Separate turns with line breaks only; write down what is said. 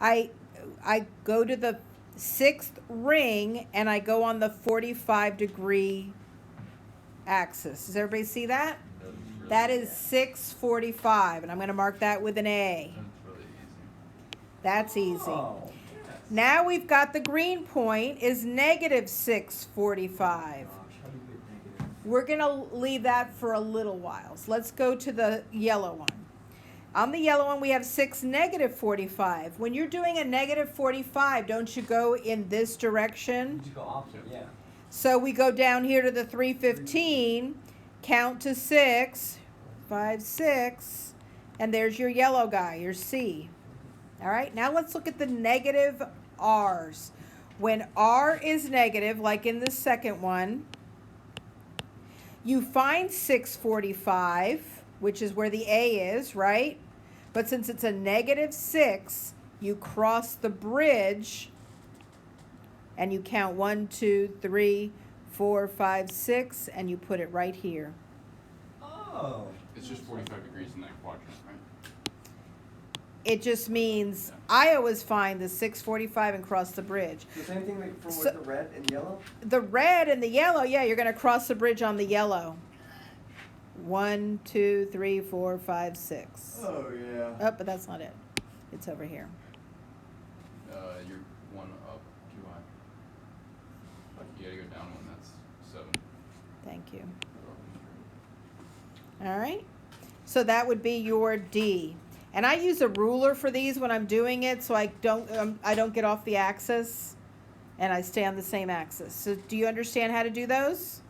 I go to the 6th ring and I go on the 45-degree axis. Does everybody see that? That is 645, and I'm going to mark that with an A. That's easy.
Oh, yes.
Now we've got the green point is negative 645. We're going to leave that for a little while. So let's go to the yellow one. On the yellow one, we have 6 negative 45. When you're doing a negative 45, don't you go in this direction?
You go opposite, yeah.
So we go down here to the 315, count to 6, 5, 6, and there's your yellow guy, your C. All right, now let's look at the negative R's. When R is negative, like in the second one, you find 645, which is where the A is, right? But since it's a negative 6, you cross the bridge and you count 1, 2, 3, 4, 5, 6, and you put it right here.
Oh.
It's just 45 degrees in that quadrant, right?
It just means I always find the 645 and cross the bridge.
The same thing like from
So-
with the red and yellow?
The red and the yellow, yeah, you're going to cross the bridge on the yellow. 1, 2, 3, 4, 5, 6.
Oh, yeah.
Oh, but that's not it. It's over here.
You're one up too high. You gotta go down one, that's 7.
Thank you. All right. So that would be your D. And I use a ruler for these when I'm doing it, so I don't get off the axis, and I stay on the same axis. So do you understand how to do those?